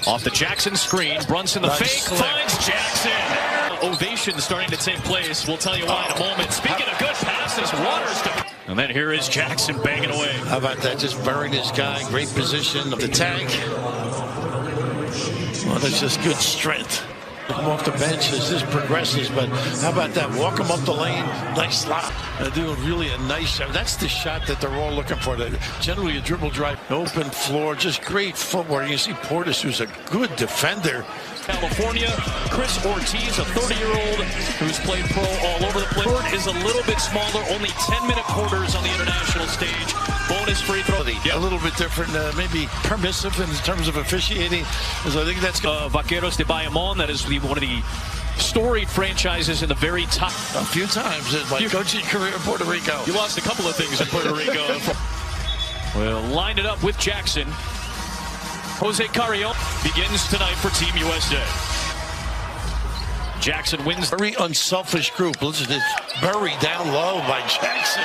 Off the Jackson screen, Brunson the fake, finds Jackson. Ovation starting to take place. We'll tell you why in a moment. Speaking of good passes, Waters. And then here is Jackson banging away. How about that? Just burying his guy. Great position of the tank. Well, that's just good strength. Come off the bench as this progresses, but how about that? Walk him up the lane. Nice slot. They're doing really a nice shot. That's the shot that they're all looking for. Generally a dribble drive, open floor, just great footwork. You see Portis, who's a good defender. California, Chris Ortiz, a 30-year-old who's played pro all over the place. Court is a little bit smaller, only 10-minute quarters on the international stage. Bonus free throw. A little bit different, maybe permissive in terms of officiating. So I think that's Vaqueros de Bayamon. That is one of the storied franchises in the very top. A few times in my coaching career in Puerto Rico. You lost a couple of things in Puerto Rico. Well, lined it up with Jackson. Jose Carrillo begins tonight for Team USA. Jackson wins. Very unselfish group. Listen, it's buried down low by Jackson.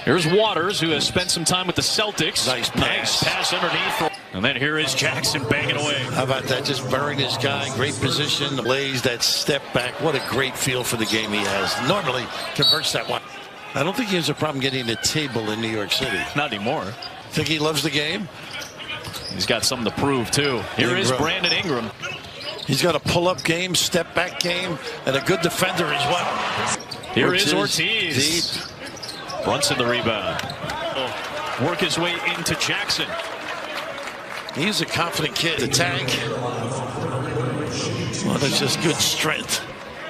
Here's Waters, who has spent some time with the Celtics. Nice pass underneath. And then here is Jackson banging away. How about that? Just burying his guy. Great position. Lays that step back. What a great feel for the game he has. Normally converts that one. I don't think he has a problem getting a table in New York City. Not anymore. Think he loves the game? He's got something to prove, too. Here is Brandon Ingram. He's got a pull-up game, step-back game, and a good defender as well. Here is Ortiz. Deep. Brunson the rebound. Work his way into Jackson. He's a confident kid. The tank. Well, that's just good strength.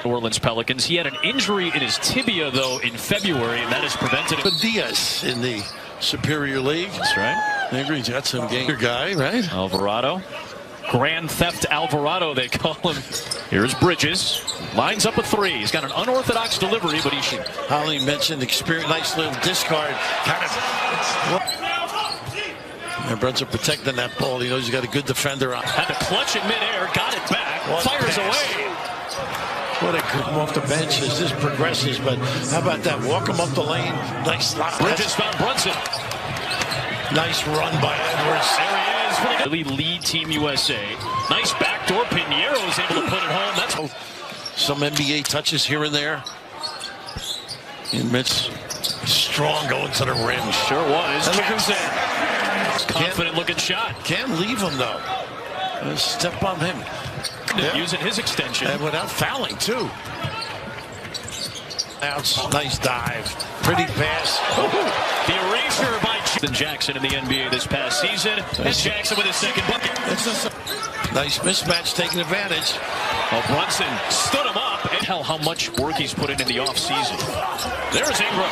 New Orleans Pelicans. He had an injury in his tibia, though, in February, and that has prevented him. Diaz in the Superior League. That's right. He's got some game. Your guy, right? Alvarado. Grand Theft Alvarado, they call him. Here's Bridges. Lines up a three. He's got an unorthodox delivery, but he should. Holly mentioned experience. Nice little discard. Kind of. And Brunson protecting that ball. He knows he's got a good defender on. Had to clutch it midair. Got it back. Fires away. What a come off the bench as this progresses. But how about that? Walk him up the lane. Nice slot. Bridges found Brunson. Nice run by Edwards. There he is. Really lead Team USA. Nice backdoor. Pinheiro is able to put it home. That's some NBA touches here and there. And Mitch strong going to the rim. Sure was. Jackson. Confident looking shot. Can't leave him though. Step on him. Using his extension. And without fouling too. Nice dive. Pretty pass. The erasure by Jackson in the NBA this past season. And Jackson with his second bucket. Nice mismatch, taking advantage. Well, Brunson stood him up. And tell how much work he's put in the offseason. There's Ingram.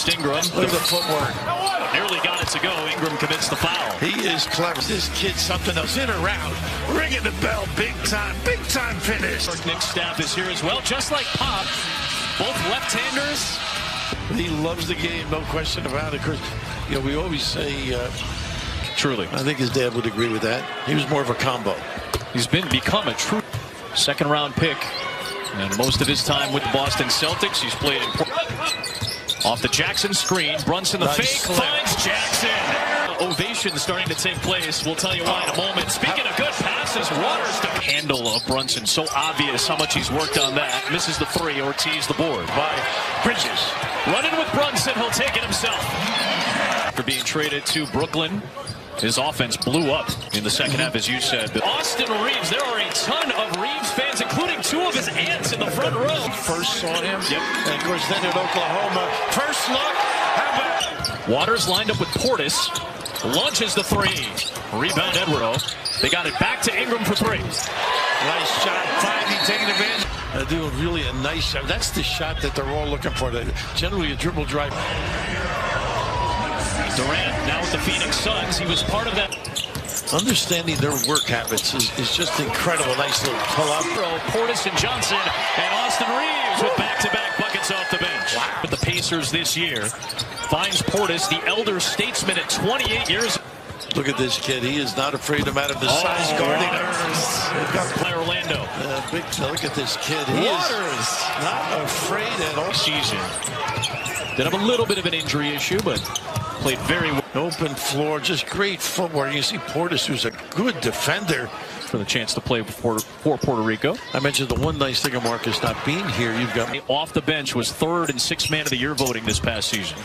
Ingram. Look at the footwork. Nearly got it to go. Ingram commits the foul. He is clever. This kid's something else. In or out. Ringing the bell. Big time finish. Nick's staff is here as well. Just like Pop. Both left-handers. He loves the game, no question about it. Of course, you know, we always say, truly. I think his dad would agree with that. He was more of a combo. He's become a true second-round pick. And most of his time with the Boston Celtics, he's played in. Off the Jackson screen, Brunson the fake, finds Jackson. Ovation starting to take place. We'll tell you why in a moment. Speaking of good passes, Waters the handle of Brunson. So obvious how much he's worked on that. Misses the three. Ortiz the board by Bridges. Running with Brunson. He'll take it himself. After being traded to Brooklyn, his offense blew up in the second half, as you said. Austin Reeves. There are a ton of Reeves fans, including two of his aunts in the front row. First saw him. Yep. And of course, then at Oklahoma. First look. Waters lined up with Portis. Launches the three. Rebound Eduardo. They got it back to Ingram for three. Nice shot. Finally taking advantage. Doing really a nice shot. That's the shot that they're all looking for. Generally a dribble drive. Durant now with the Phoenix Suns. He was part of that. Understanding their work habits is just incredible. Nice little pull-up. Portis and Johnson and Austin Reeves with back-to-back buckets off the bench. Wow. With the Pacers this year. Finds Portis, the elder statesman at 28 years. Look at this kid. He is not afraid, no matter the size guarding. By Orlando. Look at this kid. He is not afraid at all. Season. Did have a little bit of an injury issue, but played very well. Open floor, just great footwork. You see Portis, who's a good defender. For the chance to play for Puerto Rico. I mentioned the one nice thing of Marcus not being here. You've got off the bench, was third in Sixth Man of the Year voting this past season.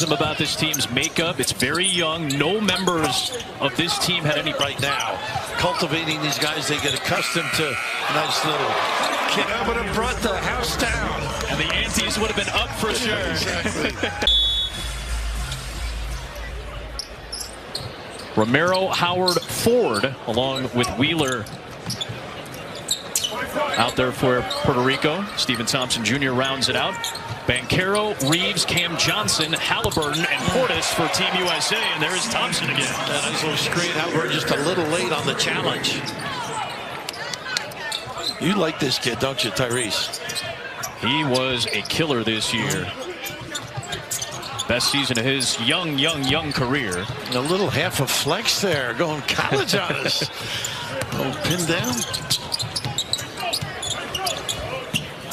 About this team's makeup, it's very young. No members of this team had any right now. Cultivating these guys, they get accustomed to a nice little kick. I would have brought the house down. And the antes would have been up for sure. Exactly. Romero, Howard, Ford, along with Wheeler out there for Puerto Rico. Stephen Thompson Jr. rounds it out. Banchero, Reeves, Cam Johnson, Halliburton, and Portis for Team USA. And there is Thompson again. That nice little screen. Halliburton just a little late on the challenge. You like this kid, don't you, Tyrese? He was a killer this year. Best season of his young career. And a little half a flex there, going college on us. Oh, pin down.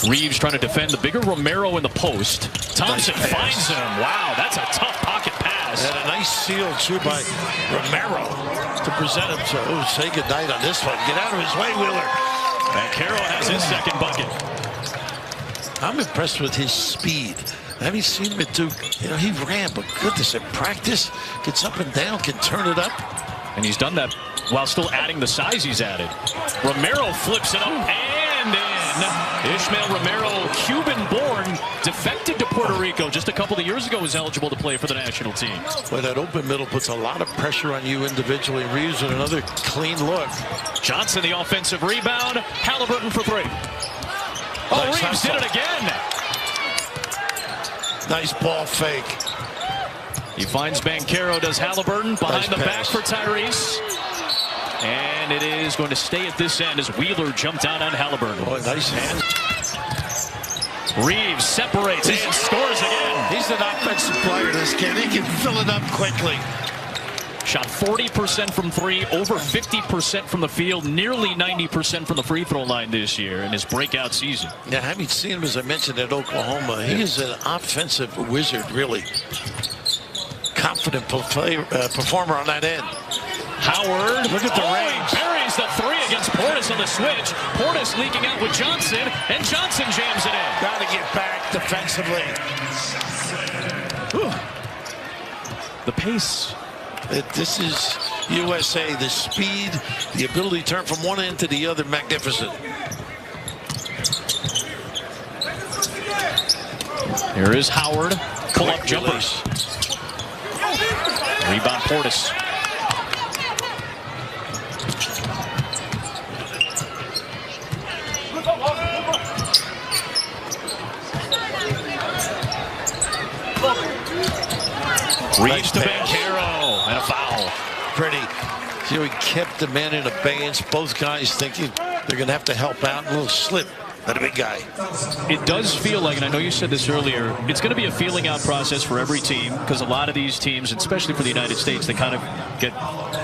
Reeves trying to defend the bigger Romero in the post. Thompson finds him. Wow, that's a tough pocket pass. And a nice seal, too, by Romero to present him. So, say goodnight on this one. Get out of his way, Wheeler. Banchero has his second bucket. I'm impressed with his speed. Having seen him at Duke, you know, he ran, but goodness, at practice, gets up and down, can turn it up. And he's done that while still adding the size he's added. Romero flips it up and in. Ishmael Romero, Cuban-born, defected to Puerto Rico just a couple of years ago, was eligible to play for the national team. Well, that open middle puts a lot of pressure on you individually. Reeves with another clean look. Johnson, the offensive rebound. Halliburton for three. Oh, nice. Reeves did it again. Nice ball fake. He finds Banchero, does Halliburton behind the back for Tyrese. And it is going to stay at this end as Wheeler jumped out on Halliburton. Boy, nice hand. Reeves separates and scores again. He's an offensive player, this kid. He can fill it up quickly. Shot 40% from three, over 50% from the field, nearly 90% from the free throw line this year in his breakout season. Now, having seen him, as I mentioned, at Oklahoma, he is an offensive wizard, really. Confident performer on that end. Howard, look at the range. He buries the three against Portis on the switch. Portis leaking out with Johnson, and Johnson jams it in. Got to get back defensively. Whew. The pace. This is USA. The speed, the ability to turn from one end to the other, magnificent. Here is Howard. Pull-up jumpers. Rebound Portis. Reeves to Banchero, and a foul. Pretty. So he kept the man in abeyance. Both guys thinking they're going to have to help out. A little slip. That a big guy. It does feel like, and I know you said this earlier, it's going to be a feeling out process for every team, because a lot of these teams, especially for the United States, they kind of get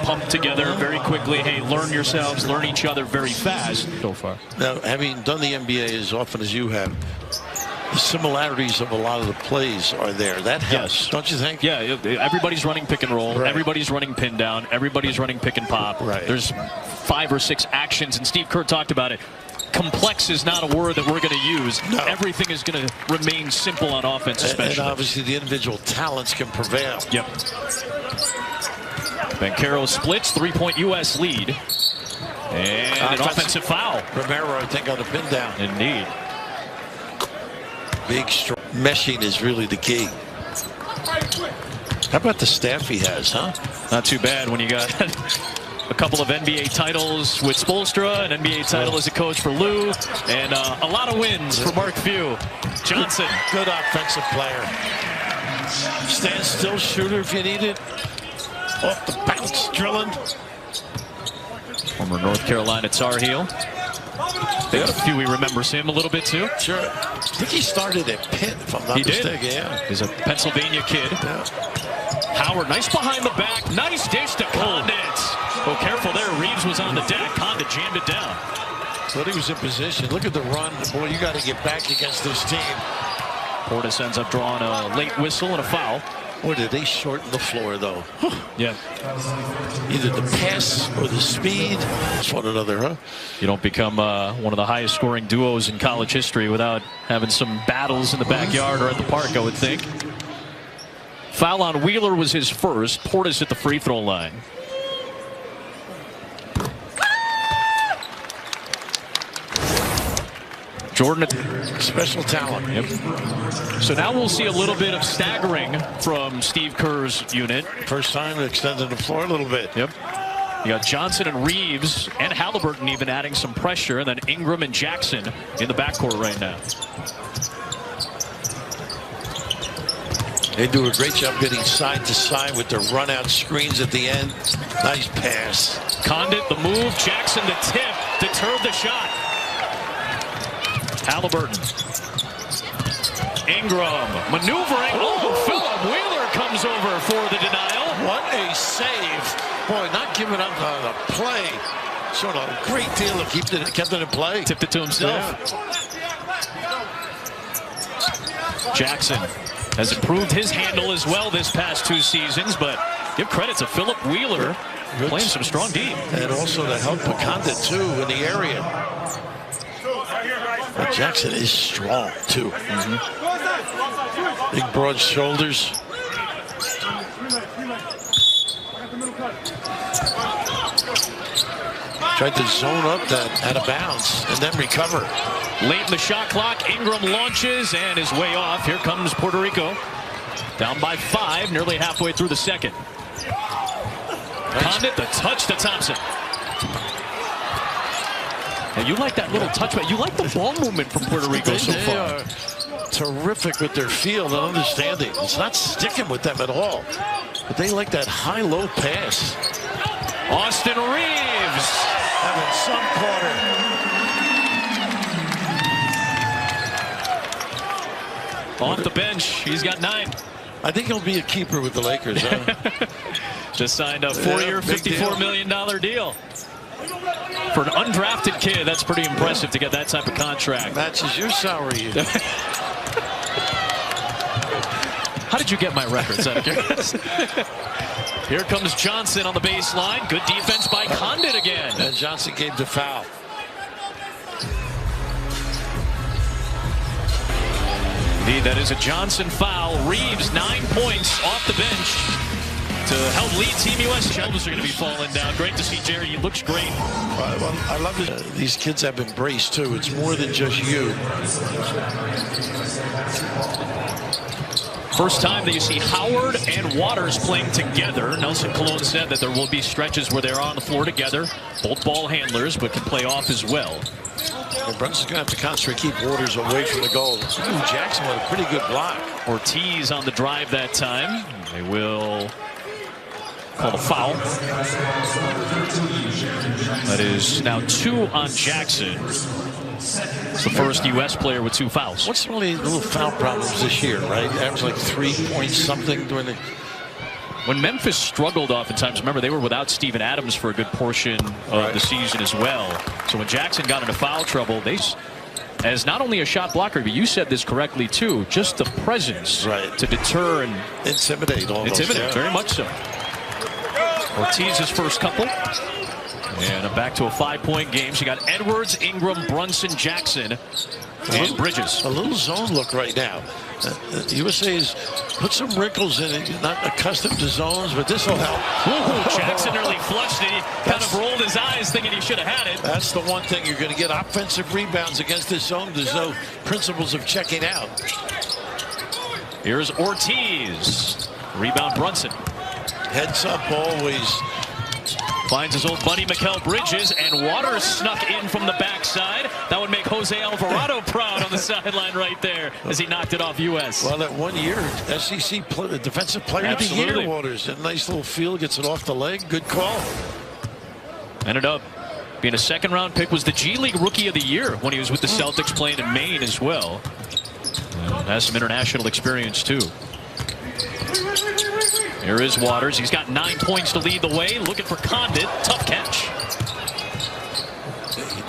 pumped together very quickly. Hey, learn yourselves, learn each other very fast so far. Now, having done the NBA as often as you have, the similarities of a lot of the plays are there. That helps, yes. Don't you think? Yeah, everybody's running pick and roll. Right. Everybody's running pin down. Everybody's running pick and pop. Right. There's 5 or 6 actions, and Steve Kerr talked about it. Complex is not a word that we're going to use. No. Everything is going to remain simple on offense, especially. And obviously the individual talents can prevail. Yep. Banchero splits, 3-point U.S. lead. And an offensive foul. Romero, I think, on the pin down. Indeed. Big, strong meshing is really the key. How about the staff he has, huh? Not too bad when you got a couple of NBA titles with Spoelstra, an NBA title as a coach for Lou, and a lot of wins for Mark Few. Johnson. Good offensive player. Stand still shooter if you need it. Off the bounce, drilling. Former North Carolina Tar Heel. A few we remembers him a little bit too. Sure. I think he started at Pitt, if I'm not mistaken. Yeah. He's a Pennsylvania kid. Yeah. Howard, nice behind the back. Nice dish to Condit. Oh, careful there. Reeves was on the deck. Condit jammed it down. But he was in position. Look at the run. Boy, you got to get back against this team. Portis ends up drawing a late whistle and a foul. Boy, did they shorten the floor, though. Yeah. Either the pass or the speed. It's one another, huh? You don't become one of the highest scoring duos in college history without having some battles in the backyard or at the park, I would think. Foul on Wheeler was his first. Portis at the free throw line. Jordan, special talent. Yep. So now we'll see a little bit of staggering from Steve Kerr's unit. First time extending the floor a little bit. Yep. You got Johnson and Reeves and Halliburton even adding some pressure, and then Ingram and Jackson in the backcourt right now. They do a great job getting side to side with their run-out screens at the end. Nice pass. Condit, the move. Jackson, the tip. Deterred the shot. Halliburton. Ingram maneuvering. Oh, Philip Wheeler comes over for the denial. What a save. Boy, not giving up on the play. Showed a great deal of kept it in play. Tipped it to himself. Yeah. Jackson has improved his handle as well this past 2 seasons, but give credit to Philip Wheeler playing some strong D. And also to help Condit too in the area. But Jackson is strong too. Big broad shoulders. Tried to zone up that out of bounds and then recover. Late in the shot clock, Ingram launches and is way off. Here comes Puerto Rico. Down by 5, nearly halfway through the second. Condit, the touch to Thompson. And you like that little touch, but you like the ball movement from Puerto Rico so far. They are terrific with their field and understanding. It's not sticking with them at all. But they like that high-low pass. Austin Reeves having some quarter. Off the bench, he's got 9. I think he'll be a keeper with the Lakers. Huh? Just signed a 4-year, $54 million deal. For an undrafted kid, that's pretty impressive to get that type of contract. Matches your salary. How did you get my records out of curiosity? Here comes Johnson on the baseline. Good defense by Condit again. And Johnson gave the foul. Indeed, that is a Johnson foul. Reeves, 9 points off the bench to help lead Team US. Shoulders are going to be falling down. Great to see Jerry. He looks great. Well, I love it. These kids have embraced, too. It's more than just you. First time that you see Howard and Waters playing together. Nelson Colon said that there will be stretches where they're on the floor together. Both ball handlers, but can play off as well. And Brunson's going to have to concentrate, keep Waters away from the goal. Ooh, Jackson with a pretty good block. Ortiz on the drive that time. They will call the foul. That is now 2 on Jackson. It's the first U.S. player with 2 fouls. What's some of the little foul problems this year, right? Average like 3 points something during the... When Memphis struggled oftentimes, remember, they were without Steven Adams for a good portion of the season as well. So when Jackson got into foul trouble, they, as not only a shot blocker, but you said this correctly too, just the presence to deter and intimidate almost. Very much so. Ortiz's first couple. And back to a 5-point game. So you got Edwards, Ingram, Brunson, Jackson, and Bridges. A little zone look right now. USA has put some wrinkles in it. Not accustomed to zones, but this will help. Ooh, Jackson nearly flushed it. He kind of rolled his eyes thinking he should have had it. That's the one thing. You're going to get offensive rebounds against this zone. There's no principles of checking out. Here's Ortiz. Rebound Brunson. Heads up always. Finds his old buddy Mikal Bridges, and Waters snuck in from the backside. That would make Jose Alvarado proud on the sideline right there as he knocked it off U.S. Well, that 1 year SEC Defensive Player of the Year, Waters. A nice little field, gets it off the leg. Good call. Ended up being a second-round pick. Was the G League Rookie of the Year when he was with the Celtics playing in Maine as well. And has some international experience too. Here is Waters. He's got 9 points to lead the way. Looking for Condit. Tough catch.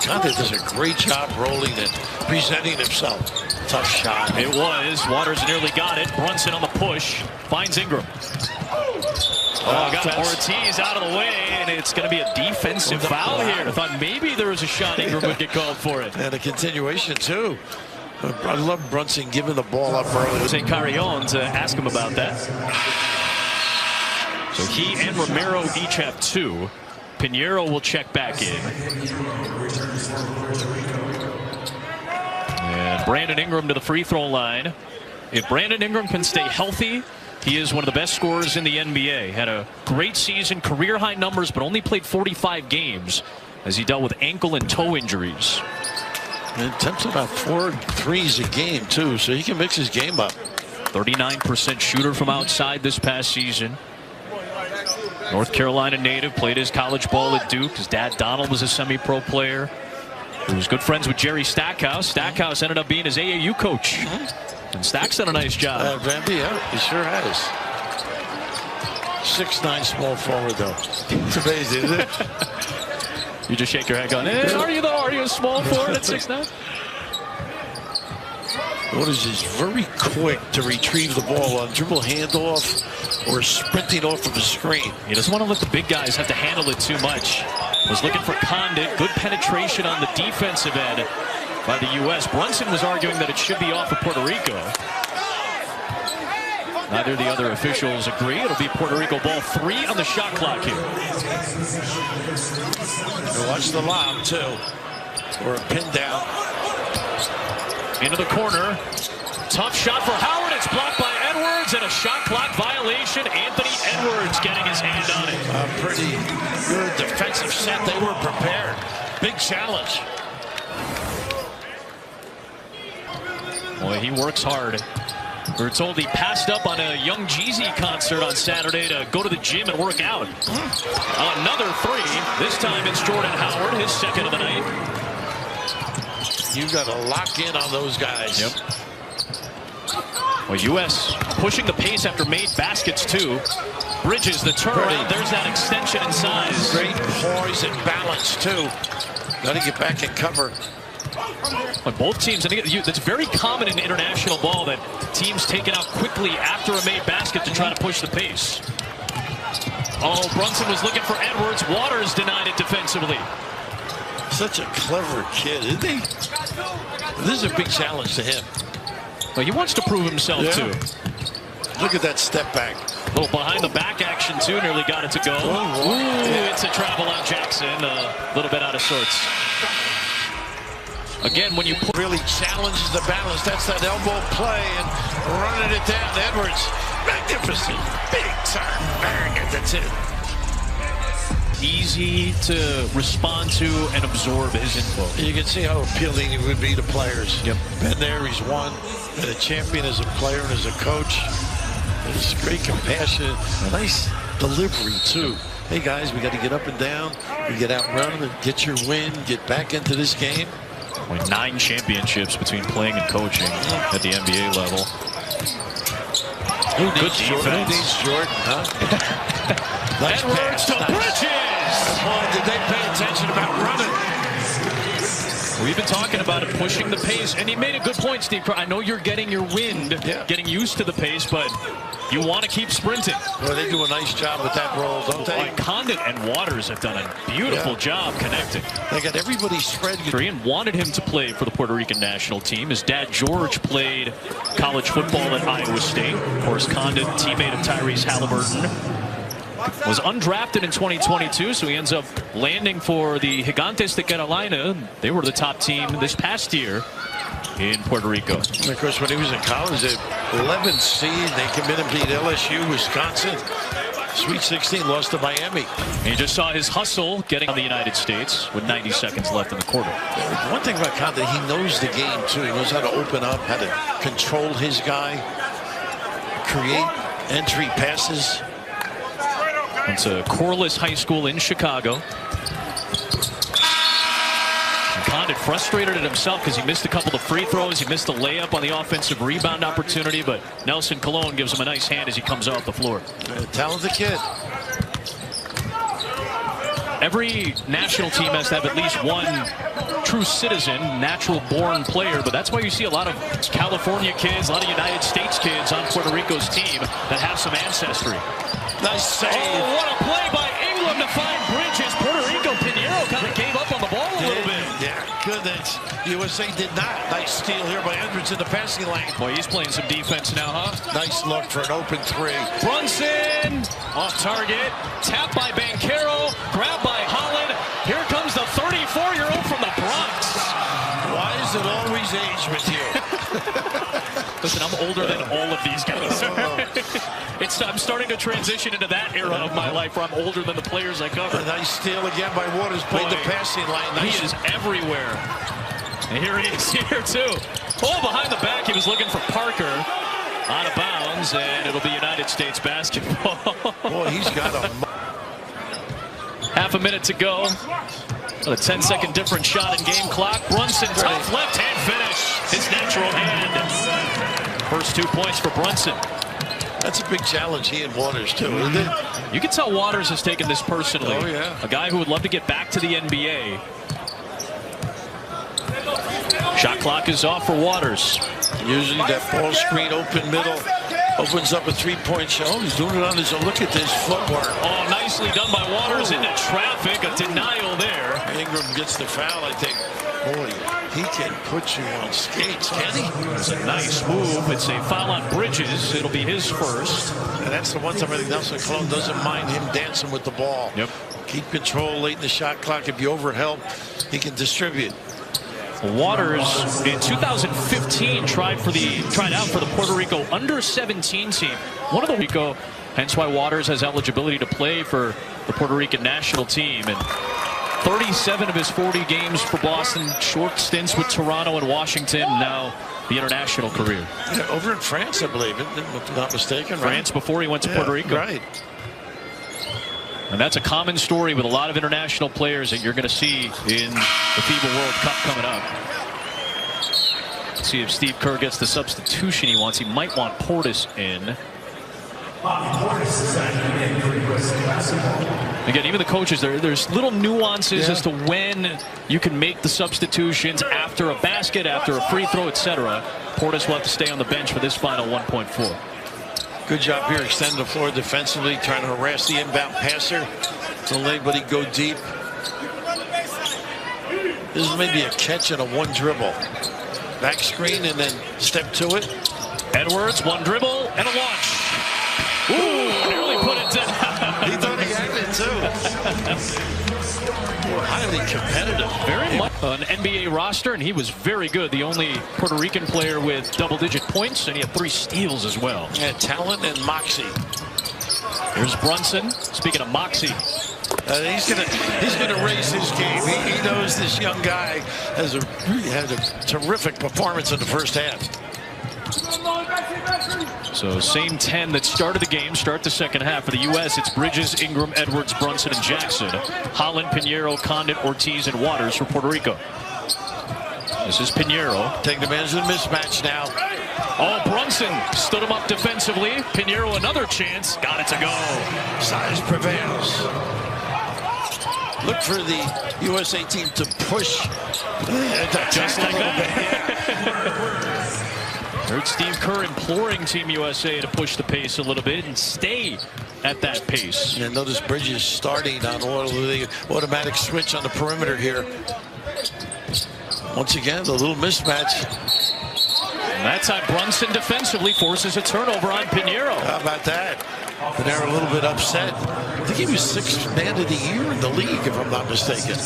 Condit does a great job rolling and presenting himself. Tough shot. It was. Waters nearly got it. Brunson on the push. Finds Ingram. Got Ortiz out of the way, and it's going to be a defensive foul here. I thought maybe there was a shot Ingram would get called for it. And a continuation, too. I love Brunson giving the ball up early. St. Carillon to ask him about that. So he and Romero each have 2. Pinheiro will check back in. And Brandon Ingram to the free throw line. If Brandon Ingram can stay healthy, he is one of the best scorers in the NBA. Had a great season, career high numbers, but only played 45 games as he dealt with ankle and toe injuries. And attempts about 4 threes a game, too, so he can mix his game up. 39% shooter from outside this past season. North Carolina native, played his college ball at Duke. His dad, Donald, was a semi-pro player. He was good friends with Jerry Stackhouse. Stackhouse ended up being his AAU coach. And Stack's done a nice job. Vandy, yeah, he sure has. 6'9" small forward, though. It's amazing, isn't it? You just shake your head going, are you though? Are you a small forward at 6'9"? Notice he's very quick to retrieve the ball on dribble handoff or sprinting off of a screen. He doesn't want to let the big guys have to handle it too much. Was looking for Condit. Good penetration on the defensive end by the U.S. Brunson was arguing that it should be off of Puerto Rico. Neither of the other officials agree. It'll be Puerto Rico ball 3 on the shot clock here. Watch the lob, too. Or a pin down. Into the corner. Tough shot for Howard. It's blocked by Edwards, and a shot clock violation. Anthony Edwards getting his hand on it. A pretty good defensive set. They were prepared. Big challenge. Boy, he works hard. We were told he passed up on a Young Jeezy concert on Saturday to go to the gym and work out. Another 3. This time it's Jordan Howard, his second of the night. You got to lock in on those guys. Yep. Well, U.S. pushing the pace after made baskets, too. Bridges, the turnaround. There's that extension in size. Great poise and balance, too. Got to get back and cover. But both teams, I think it's very common in international ball that teams take it out quickly after a made basket to try to push the pace. Oh, Brunson was looking for Edwards. Waters denied it defensively. Such a clever kid, isn't he? This is a big challenge to him. Well, he wants to prove himself, too. Look at that step back. A little behind the back action, too. Nearly got it to go. Ooh, it's a travel on Jackson. A little bit out of sorts. Again, when you really challenges the balance, that's that elbow play and running it down. Edwards, magnificent, big time bang at the tip. Easy to respond to and absorb his info. You can see how appealing it would be to players. Yep. Been there, he's won, and a champion as a player and as a coach. He's great compassion, nice delivery too. Hey guys, we got to get up and down. We get out run and get your win, get back into this game. 9 championships between playing and coaching at the NBA level. Who needs Jordan, huh? Nice Edwards to Bridges! Boy, did they pay attention about running. We've been talking about it, pushing the pace, and he made a good point, Steve. I know you're getting your wind, getting used to the pace, but you want to keep sprinting. Well, they do a nice job with that roll, don't they? Condit and Waters have done a beautiful job connecting. They got everybody spread. And wanted him to play for the Puerto Rican national team. His dad, George, played college football at Iowa State. Of course, Condit, teammate of Tyrese Halliburton. Was undrafted in 2022, so he ends up landing for the Gigantes de Carolina. They were the top team this past year in Puerto Rico. And of course, when he was in college, the 11th seed, they committed him to beat LSU, Wisconsin. Sweet 16, lost to Miami. And you just saw his hustle getting on the United States with 90 seconds left in the quarter. One thing about Condit, he knows the game, too. He knows how to open up, how to control his guy, create entry passes. It's a Corliss High School in Chicago. And Condit frustrated at himself because he missed a couple of free throws. He missed a layup on the offensive rebound opportunity, but Nelson Colon gives him a nice hand as he comes off the floor. Talented kid. every national team has to have at least one true citizen, natural-born player, but that's why you see a lot of California kids, a lot of United States kids on Puerto Rico's team that have some ancestry. Nice save. Oh, what a play by England to find Bridges. Puerto Rico, Pinheiro kind of gave up on the ball a little bit. Yeah, good. USA did not. Nice steal here by Edwards in the passing lane. Boy, he's playing some defense now, huh? Nice look for an open three. Brunson off target. Tap by Banchero. Grab by Holland. Here comes the 34-year-old from the Bronx. Why is it always age with you? Listen, I'm older than all of these guys. I'm starting to transition into that era of my life where I'm older than the players I cover. A nice steal again by Waters. Played the passing line. Nice. He is everywhere. And here he is here, too. Oh, behind the back, he was looking for Parker. Out of bounds, and it'll be United States basketball. Boy, he's got a... Half a minute to go. A 10-second different shot in game clock. Brunson, tough left-hand finish. His natural hand. First 2 points for Brunson. That's a big challenge, he and Waters, too, isn't it? You can tell Waters has taken this personally. Oh, yeah. A guy who would love to get back to the NBA. Shot clock is off for Waters. Usually that ball screen open middle opens up a three-point shot. Oh, he's doing it on his own. Look at this footwork. Oh, nicely done by Waters into traffic. A denial there. Ingram gets the foul, I think. Boy, he can put you on skates, can he? It's a nice move. It's a foul on Bridges. It'll be his first. And that's the one time I think Nelson Colon doesn't mind him dancing with the ball. Yep. Keep control late in the shot clock. If you overhelp, he can distribute. Waters in 2015 tried out for the Puerto Rico under-17 team. One of the Rico, hence why Waters has eligibility to play for the Puerto Rican national team. And 37 of his 40 games for Boston, short stints with Toronto and Washington, now the international career. Yeah, over in France, I believe, if I'm not mistaken. France before he went to Puerto Rico. Right. And that's a common story with a lot of international players that you're going to see in the FIBA World Cup coming up. Let's see if Steve Kerr gets the substitution he wants. He might want Portis in. Again, even the coaches, there's little nuances as to when you can make the substitutions after a basket, after a free throw, etc. Portis will have to stay on the bench for this final 1.4. Good job here extending the floor defensively, trying to harass the inbound passer. Don't let anybody go deep. This is maybe a catch and a one dribble. Back screen and then step to it. Edwards, one dribble and a launch. Ooh, nearly put it down. He thought he had it too. Highly competitive. Very much an NBA roster, and he was very good. The only Puerto Rican player with double-digit points, and he had 3 steals as well. Yeah, talent and moxie. Here's Brunson. Speaking of moxie, he's gonna raise his game. He knows this young guy had a terrific performance in the first half. So same 10 that started the game, start the second half. For the U.S., it's Bridges, Ingram, Edwards, Brunson, and Jackson. Holland, Pinheiro, Condit, Ortiz, and Waters for Puerto Rico. This is Pinheiro. Taking advantage of the mismatch now. Oh, Brunson stood him up defensively. Pinheiro another chance. Got it to go. Size prevails. Look for the USA team to push. Just like that. Heard Steve Kerr imploring Team USA to push the pace a little bit and stay at that pace. And notice Bridges starting on the automatic switch on the perimeter here. Once again, the little mismatch. And that time Brunson defensively forces a turnover on Pinheiro. How about that? Pinheiro a little bit upset. I think he was 6th man of the year in the league, if I'm not mistaken.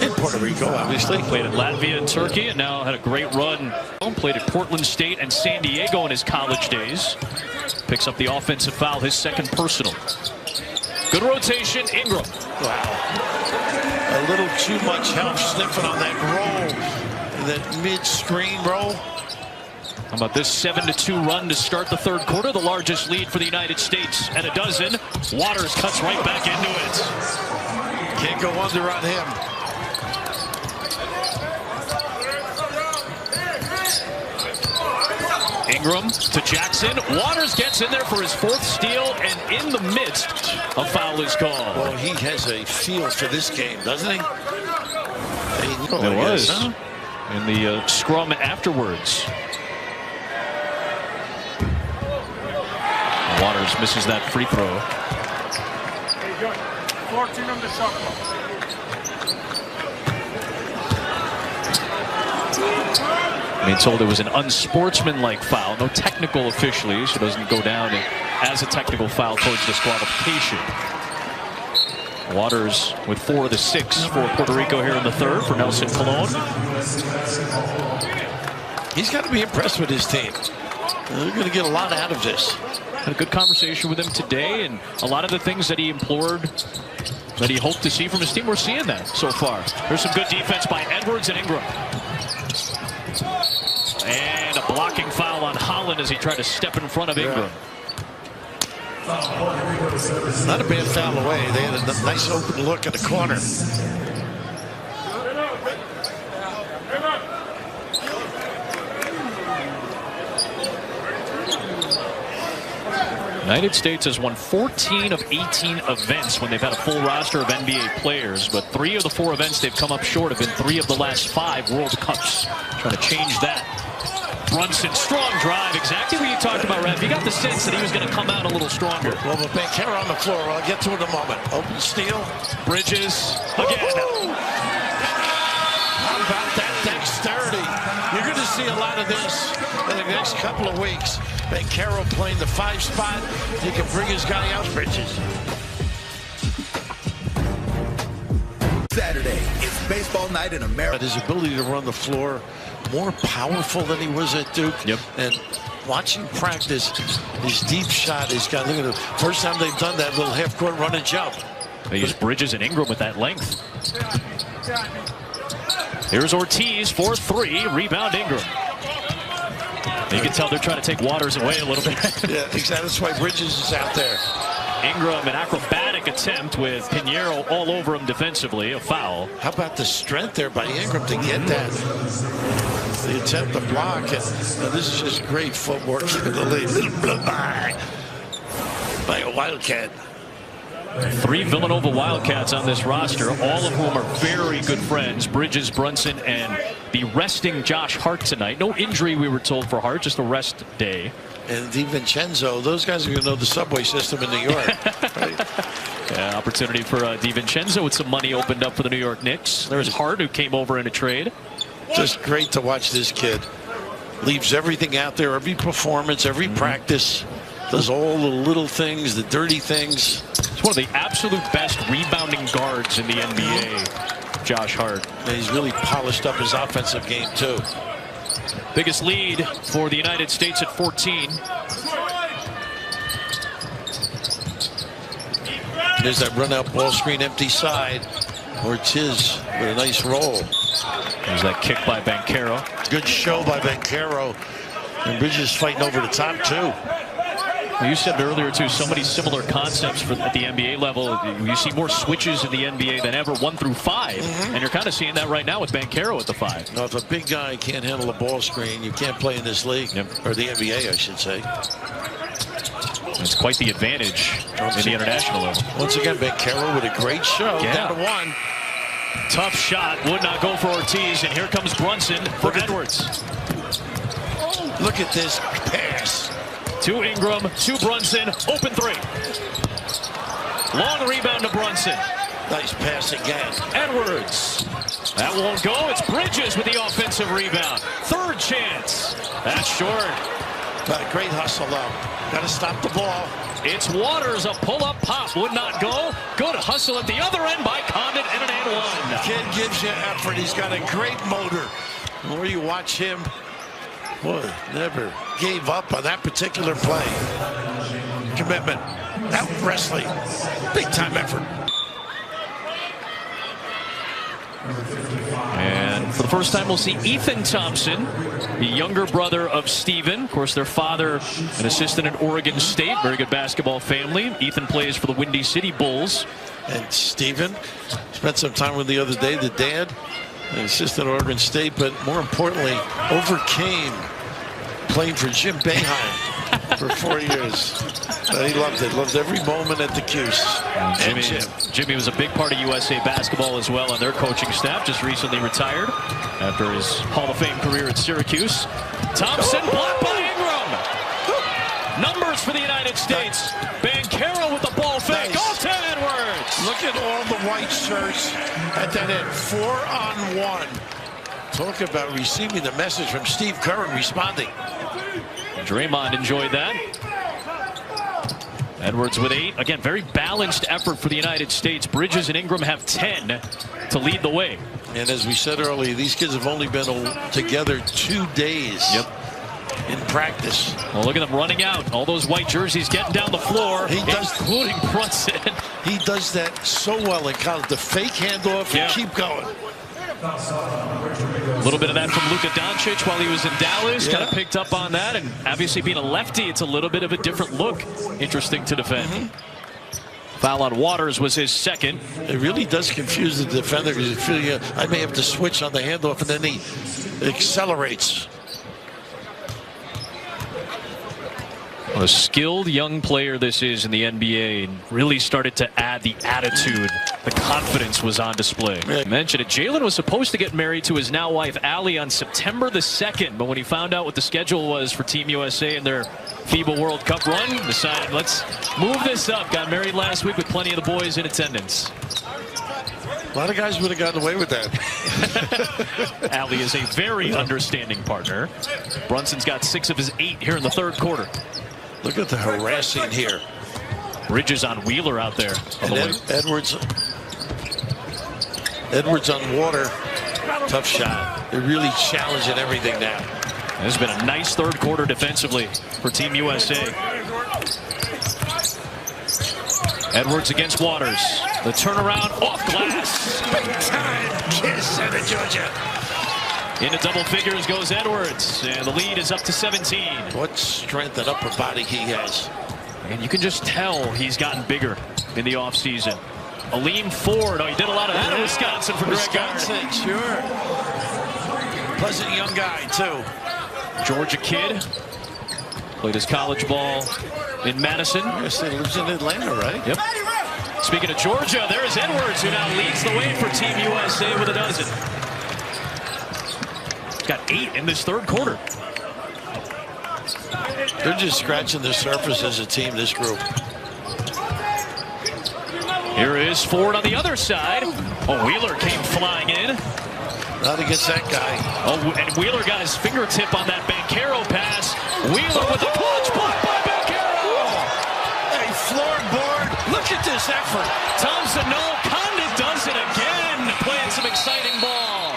In Puerto Rico, obviously. Played in Latvia and Turkey, and now had a great run. Played at Portland State and San Diego in his college days. Picks up the offensive foul, his second personal. Good rotation, Ingram. Wow. A little too much help sniffing on that roll, that mid-screen roll. How about this 7-2 run to start the third quarter? The largest lead for the United States, and a dozen. Waters cuts right back into it. Can't go under on him. Ingram to Jackson. Waters gets in there for his 4th steal, and in the midst A foul is called. Well, he has a feel for this game, doesn't he? There was in the scrum afterwards. Waters misses that free throw. 14 on the shot clock. Being told it was an unsportsmanlike foul, no technical officially, so it doesn't go down as a technical foul towards disqualification. Waters with 4 of the 6 for Puerto Rico here in the third for Nelson Colon. He's got to be impressed with his team. They're going to get a lot out of this. Had a good conversation with him today, and a lot of the things that he implored, that he hoped to see from his team, we're seeing that so far. There's some good defense by Edwards and Ingram. And a blocking foul on Holland as he tried to step in front of Ingram. Not a bad foul away. They had a nice open look in the corner. United States has won 14 of 18 events when they've had a full roster of NBA players, but 3 of the 4 events they've come up short have been 3 of the last 5 World Cups. Trying to change that. Brunson, strong drive, exactly what you talked about, Rev. You got the sense that he was going to come out a little stronger. Well, but Banchero on the floor. I'll get to it in a moment. Open steal. Bridges again. How about that dexterity? You're going to see a lot of this in the next couple of weeks. Banchero playing the 5 spot. He can bring his guy out. Bridges. Saturday, it's baseball night in America. His ability to run the floor, more powerful than he was at Duke. Yep. And watching practice, his deep shot, he's got, look at it. First time they've done that little half-court run and jump. They use Bridges and Ingram with that length. Here's Ortiz for 3. Rebound Ingram. You can tell they're trying to take Waters away a little bit. Yeah, exactly. That's why Bridges is out there. Ingram, an acrobatic attempt with Pinheiro all over him defensively. A foul. How about the strength there by Ingram to get that? The attempt to block. And this is just great footwork in the lead. By a Wildcat. 3 Villanova Wildcats on this roster, all of whom are very good friends. Bridges, Brunson, and the resting Josh Hart tonight. No injury, we were told, for Hart, just a rest day. And DiVincenzo, those guys are going to know the subway system in New York. Right? Yeah, opportunity for DiVincenzo with some money opened up for the New York Knicks. There's Hart, who came over in a trade. Just great to watch this kid. Leaves everything out there, every performance, every practice. Does all the little things, the dirty things. He's one of the absolute best rebounding guards in the NBA, Josh Hart. And he's really polished up his offensive game, too. Biggest lead for the United States at 14. There's that run out ball screen, empty side. Ortiz with a nice roll. There's that kick by Banchero. Good show by Banchero. And Bridges fighting over the top, too. You said earlier, too, so many similar concepts at the NBA level. You see more switches in the NBA than ever, 1 through 5. And you're kind of seeing that right now with Banchero at the 5. Now, if a big guy can't handle a ball screen, you can't play in this league. Or the NBA, I should say. It's quite the advantage in the international level. Once again, Banchero with a great show. Yeah. Down to 1. Tough shot. Would not go for Ortiz. And here comes Brunson for Edwards. Look at this pass. To Ingram, to Brunson, open 3. Long rebound to Brunson. Nice pass again. Edwards. That won't go. It's Bridges with the offensive rebound. 3rd chance. That's short. Got a great hustle, though. Got to stop the ball. It's Waters, a pull-up pop. Would not go. Good hustle at the other end by Condit and an and 1. Kid gives you effort. He's got a great motor. The more you watch him, boy, never gave up on that particular play. Commitment. Out wrestling. Big time effort. And for the first time, we'll see Ethan Thompson, the younger brother of Steven. Of course, their father, an assistant at Oregon State. Very good basketball family. Ethan plays for the Windy City Bulls. And Steven spent some time with the other day, the dad, an assistant at Oregon State, but more importantly, overcame playing for Jim Boeheim. for 4 years. He loved it. Loved every moment at the Cuse. Jimmy was a big part of USA basketball as well, and their coaching staff just recently retired after his Hall of Fame career at Syracuse. Thompson blocked by Ingram. Numbers for the United States. Banchero with the ball fake. Off to Edwards. Look at all the white shirts at that end. 4-on-1. Talk about receiving the message from Steve Kerr and responding. Draymond enjoyed that. Edwards with 8. Again, very balanced effort for the United States. Bridges and Ingram have 10 to lead the way. And as we said earlier, these kids have only been together 2 days. Yep. In practice. Well, look at them running out. All those white jerseys getting down the floor, including Brunson. He does that so well in college. The fake handoff and keep going. A little bit of that from Luka Doncic while he was in Dallas. Kind of picked up on that. And obviously being a lefty, it's a little bit of a different look. Interesting to defend. Foul on Waters was his second. It really does confuse the defender because you feel I may have to switch on the handoff, and then he accelerates. What a skilled young player this is in the NBA, and really started to add the attitude. The confidence was on display. I mentioned it. Jalen was supposed to get married to his now wife Allie on September the 2nd, but when he found out what the schedule was for Team USA and their FIBA World Cup run, decided let's move this up. Got married last week with plenty of the boys in attendance. A lot of guys would have gotten away with that. Allie is a very understanding partner. Brunson's got 6 of his 8 here in the third quarter. Look at the harassing here. Bridges on Wheeler out there. Edwards on Water. Tough shot. They're really challenging everything now. This has been a nice third quarter defensively for Team USA. Edwards against Waters. The turnaround off glass. Big time kiss out of Georgia. Into double figures goes Edwards, and the lead is up to 17. What strength and upper body he has. And you can just tell he's gotten bigger in the offseason. Aleem Ford, he did a lot of that in Wisconsin for Wisconsin, sure. Pleasant young guy, too. Georgia kid. Played his college ball in Madison. Yes, he lives in Atlanta, right? Yep. Speaking of Georgia, there's Edwards, who now leads the way for Team USA with a dozen. Got 8 in this third quarter. They're just scratching the surface as a team, this group. Here is Ford on the other side. Oh, Wheeler came flying in. Not against that guy. Oh, and Wheeler got his fingertip on that Banchero pass. Wheeler with a clutch block by Banchero. A floorboard. Look at this effort. Thompson, no. Condit does it again. Playing some exciting ball.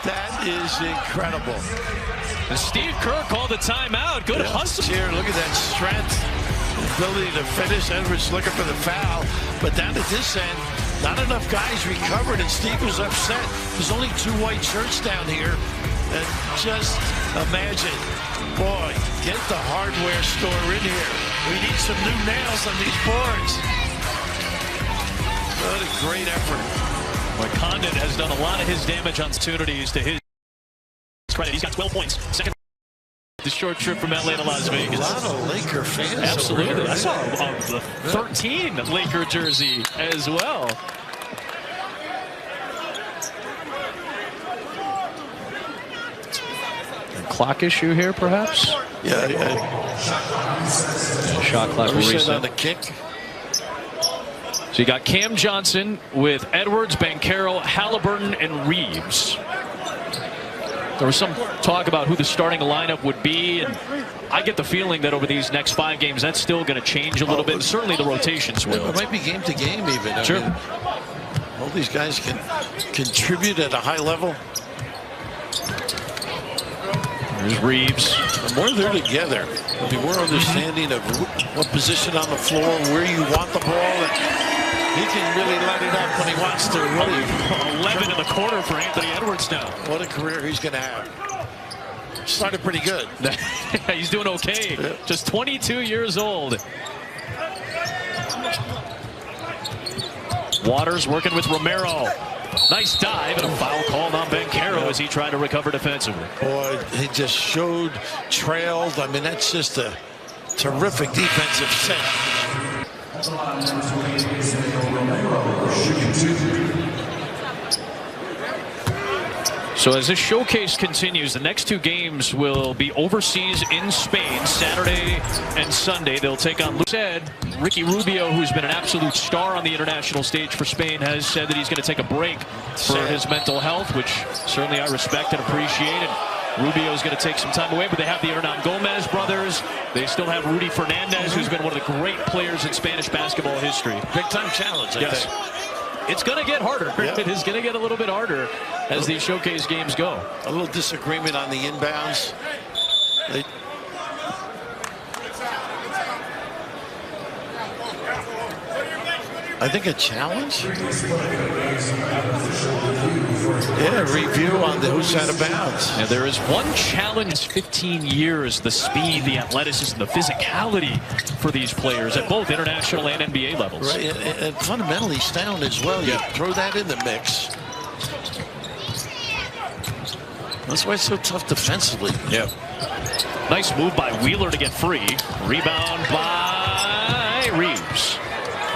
That is incredible. And Steve Kerr called the timeout. Good hustle. Here, look at that strength. Ability to finish. Edwards looking for the foul. But down at this end, not enough guys recovered, and Steve was upset. There's only 2 white shirts down here. And just imagine, boy, get the hardware store in here. We need some new nails on these boards. What a great effort. Well, Condit has done a lot of his damage opportunities to his credit. He's got 12 points. Second, the short trip from LA to Las Vegas. A lot of Laker fans. Absolutely. Here, right? I saw the 13 Laker jersey as well. A clock issue here, perhaps? Yeah. Shot clock will reset on the kick. So you got Cam Johnson with Edwards, Banchero, Halliburton, and Reeves. There was some talk about who the starting lineup would be, and I get the feeling that over these next 5 games, that's still going to change a little bit. Certainly the rotations will. It might be game to game even. Sure. I mean, all these guys can contribute at a high level. There's Reeves. The more they're together, there'll be more understanding of what position on the floor, where you want the ball, and he can really light it up when he wants to. Really 11 in the quarter for Anthony Edwards now. What a career he's going to have. Started pretty good. He's doing okay. Yeah. Just 22 years old. Waters working with Romero. Nice dive and a foul called on Banchero as he tried to recover defensively. Boy, he just showed, trailed. I mean, that's just a terrific defensive set. So as this showcase continues, the next two games will be overseas in Spain, Saturday and Sunday. They'll take on USAB. Ricky Rubio, who's been an absolute star on the international stage for Spain, has said that he's going to take a break for his mental health, which certainly I respect and appreciate. And Rubio's going to take some time away, but they have the Hernan Gomez brothers. They still have Rudy Fernandez, who's been one of the great players in Spanish basketball history. Big-time challenge, I think. It's going to get harder. Yeah. It is going to get a little bit harder as these showcase games go. A little disagreement on the inbounds. I think a challenge. Yeah, review on the who's out of bounds. And there is one challenge. 15 years, the speed, the athleticism, the physicality for these players at both international and NBA levels. Right, and fundamentally sound as well. You throw that in the mix. That's why it's so tough defensively. Yeah. Nice move by Wheeler to get free. Rebound by Reeves.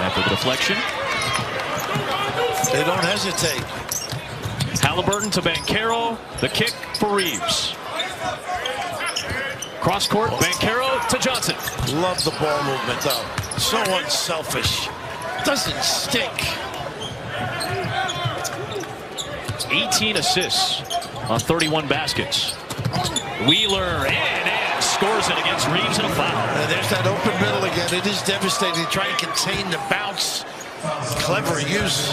After the deflection. They don't hesitate. Halliburton to Banchero. The kick for Reeves. Cross court, Banchero to Johnson. Love the ball movement, though. So unselfish. Doesn't stink. 18 assists on 31 baskets. Wheeler and scores it against Reeves and a foul. And there's that open middle again. It is devastating to try and contain the bounce. Clever use.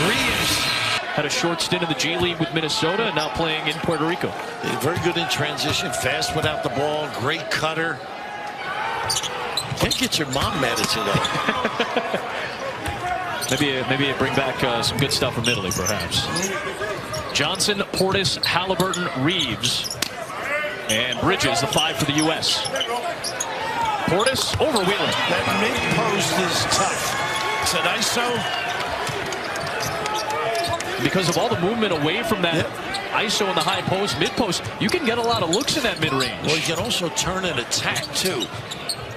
Reeves had a short stint in the G League with Minnesota and now playing in Puerto Rico. Very good in transition, fast without the ball, great cutter. Can't get your mom mad at you, though. Maybe bring back some good stuff from Italy, perhaps. Johnson, Portis, Halliburton, Reeves, and Bridges, the 5 for the U.S. Portis over Wheeler. That mid-post is tough. It's an ISO. Because of all the movement away from that ISO in the high post, mid-post, you can get a lot of looks in that mid-range. Well, you can also turn and attack, too.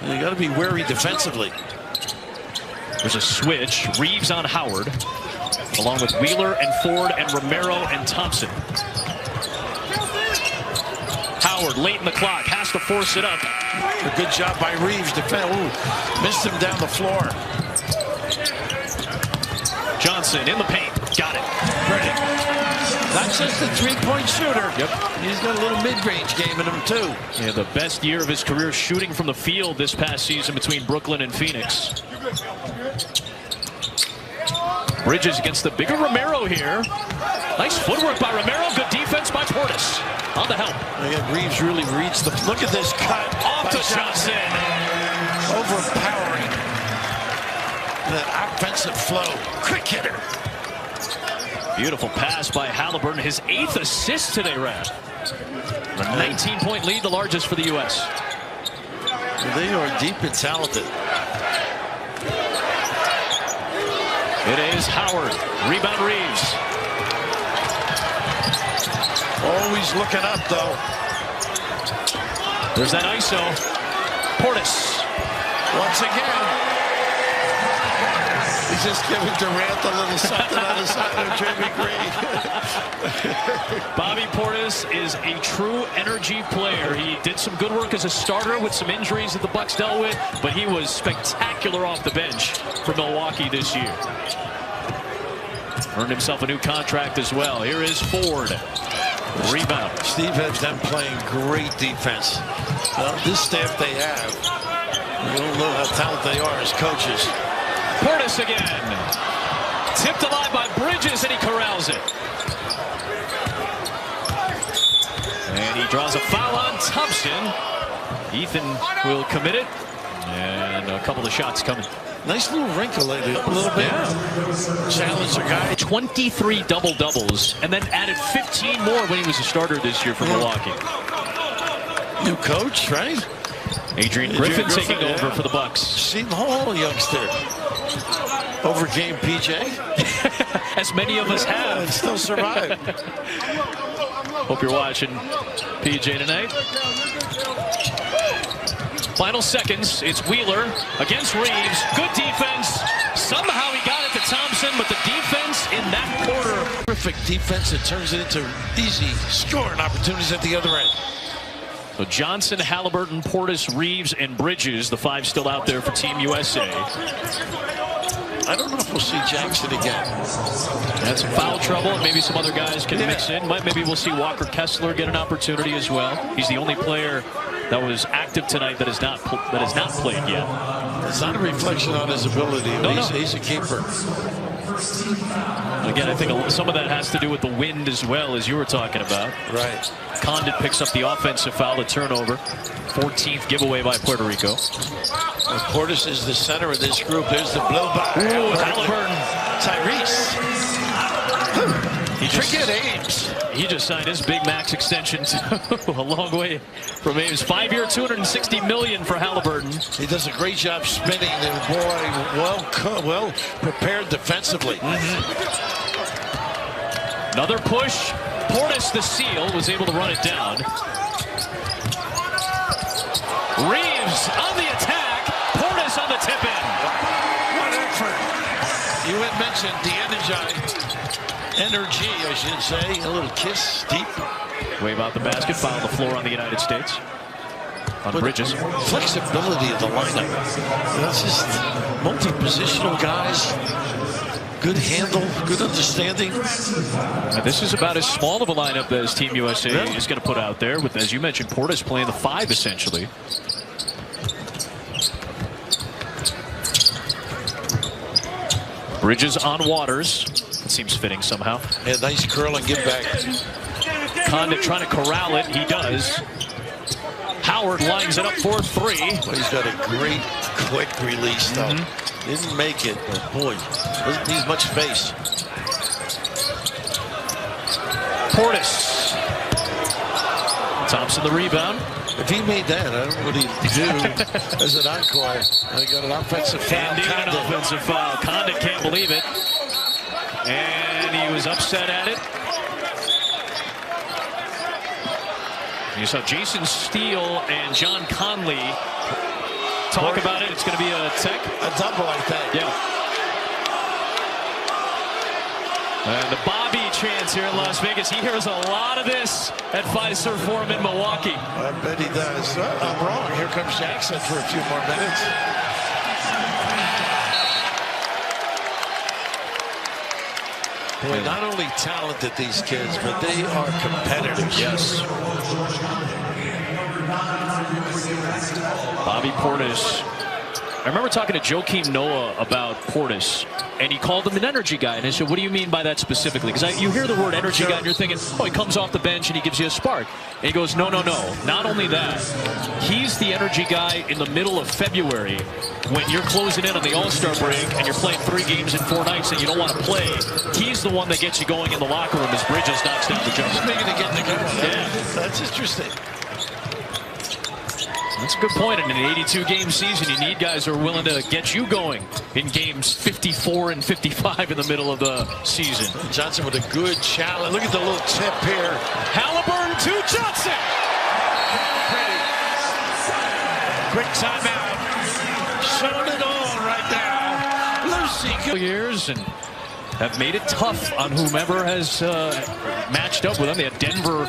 You got to be wary defensively. There's a switch. Reeves on Howard, along with Wheeler and Ford and Romero and Thompson. Howard late in the clock has to force it up. A good job by Reeves. Missed him down the floor. Johnson in the paint. Got it. Pretty. Not just a three-point shooter. Yep. He's got a little mid-range game in him, too. Yeah, the best year of his career shooting from the field this past season between Brooklyn and Phoenix. Bridges against the bigger Romero here. Nice footwork by Romero. Good defense by Portis. On the help. Again, Reeves really reads the... Look at this cut. Off to Johnson. Overpowering. That offensive flow. Quick hitter. Beautiful pass by Halliburton. His 8th assist today, Rad. A 19-point lead, the largest for the U.S. They are deep and talented. It is Howard. Rebound Reeves. Always looking up, though. There's that ISO. Portis. Once again. He's just giving Durant a little something on the side of Jimmy Green. Bobby Portis is a true energy player. He did some good work as a starter with some injuries that the Bucks dealt with, but he was spectacular off the bench for Milwaukee this year. Earned himself a new contract as well. Here is Ford. Rebound. Steve has them playing great defense. This staff they have, you don't know how talented they are as coaches. Portis again. Tipped alive by Bridges, and he corrals it. And he draws a foul on Thompson. Ethan will commit it. And a couple of shots coming. Nice little wrinkle lately, a little bit. Challenger guy. 23 double-doubles, and then added 15 more when he was a starter this year for Milwaukee. New coach, right? Adrian Griffin taking over for the Bucks. Seton Hall youngster. Overcame PJ. As many of us have. And still survived. Hope you're watching PJ tonight. Final seconds. It's Wheeler against Reeves. Good defense. Somehow he got it to Thompson, but the defense in that quarter. Terrific defense that turns it into easy scoring opportunities at the other end. So Johnson, Halliburton, Portis, Reeves, and Bridges, the 5 still out there for Team USA. I don't know if we'll see Jackson again. That's some foul trouble, and maybe some other guys can mix in. Maybe we'll see Walker Kessler get an opportunity as well. He's the only player that was active tonight that has not played yet. It's not a reflection on his ability. He's a keeper. Again, I think some of that has to do with the wind as well, as you were talking about. Right. Condit picks up the offensive foul, the turnover. 14th giveaway by Puerto Rico. Portis is the center of this group. There's the blow by. Halliburton. Tyrese. Forget Ames. He just signed his big max extension too. A long way from Ames. 5-year, $260 million for Halliburton. He does a great job spinning. And boy, well prepared defensively. Another push. Portis, the seal, was able to run it down. Reeves on the attack. Portis on the tip-in. What effort. You had mentioned energy, I should say. A little kiss deep. Wave out the basket, foul the floor on the United States. On Bridges. Flexibility of the lineup. That's just multi-positional guys. Good handle, good understanding. Now, this is about as small of a lineup as Team USA is going to put out there, with, as you mentioned, Portis playing the 5 essentially. Bridges on Waters. It seems fitting somehow. Yeah, nice curl and give back. Condit trying to corral it. He does. Howard lines it up for 3. Well, he's got a great quick release though. Didn't make it, but boy, doesn't need much space. Portis. Thompson the rebound. If he made that, I don't know what he'd do as an encore. He got an offensive foul. An offensive foul. Condit can't believe it. And he was upset at it. You saw Jason Steele and John Conley talk about it. It's going to be a tech. A double, I think. Yeah. And the Bobby chants here in Las Vegas. He hears a lot of this at Fiserv Forum in Milwaukee. I bet he does. I'm wrong. Here comes Jackson for a few more minutes. Boy, not only talented, these kids, but they are competitors. Yes. Bobby Portis. I remember talking to Joakim Noah about Portis, and he called him an energy guy. And I said, what do you mean by that specifically? Because you hear the word energy guy, and you're thinking, oh, he comes off the bench and he gives you a spark. And he goes, no. Not only that, he's the energy guy in the middle of February when you're closing in on the All-Star break and you're playing 3 games in 4 nights and you don't want to play. He's the one that gets you going in the locker room as Bridges knocks down the jumper. Making it get in the game. Yeah. That's interesting. That's a good point. In an 82-game season, you need guys who are willing to get you going in games 54 and 55 in the middle of the season. Johnson with a good challenge. Look at the little tip here. Halliburton to Johnson. Pretty. Quick timeout. Showing it all right now. Lucy. Years and have made it tough on whomever has matched up with them. They had Denver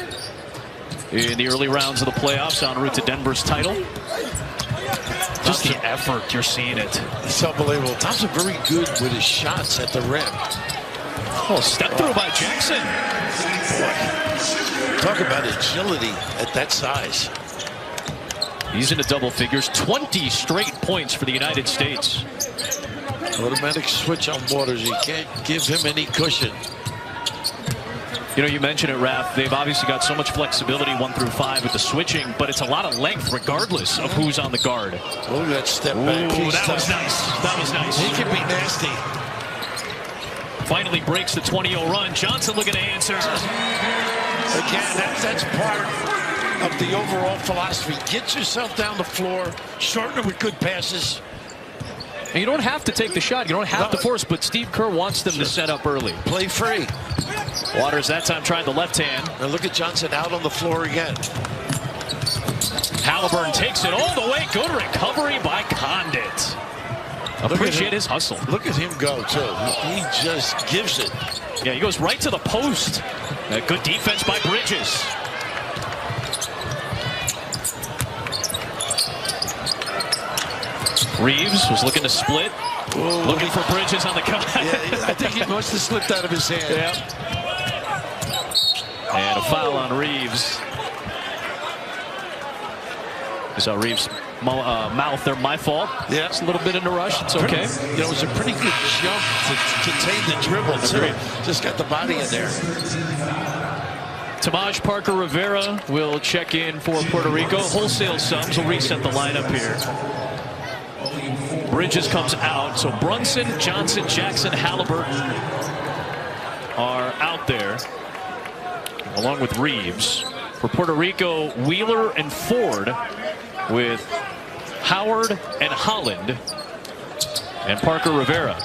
in the early rounds of the playoffs, en route to Denver's title. Just the effort, you're seeing it. It's unbelievable. Thompson very good with his shots at the rim. Oh, step through by Jackson. Boy, talk about agility at that size. He's into double figures. 20 straight points for the United States. Automatic switch on Waters. You can't give him any cushion. You know, you mentioned it, Raph. They've obviously got so much flexibility 1 through 5 with the switching, but it's a lot of length regardless of who's on the guard. Look at that step back. Ooh, that was nice. That was nice. He can be nasty. Finally breaks the 20-0 run. Johnson looking to answer. Again, that's part of the overall philosophy. Get yourself down the floor, shorten it with good passes. And you don't have to take the shot. You don't have to force, but Steve Kerr wants them to set up early. Play free. Waters that time tried the left hand. And look at Johnson out on the floor again. Halliburton takes it all the way. Good recovery by Condit. Appreciate his hustle. Look at him go, too. He just gives it. Yeah, he goes right to the post. Good defense by Bridges. Reeves was looking to split. Ooh. Looking for Bridges on the cut. Yeah, I think he must have slipped out of his hand. Yeah. And a foul on Reeves. You saw Reeves' mouth there. My fault. Yeah. It's a little bit in a rush. It's okay. You know, it was a pretty good jump to contain the dribble, too. Just got the body in there. Tamaj Parker Rivera will check in for Puerto Rico. Wholesale subs will reset the lineup here. Bridges comes out, so Brunson, Johnson, Jackson, Halliburton are out there, along with Reeves. For Puerto Rico, Wheeler and Ford, with Howard and Holland, and Parker Rivera.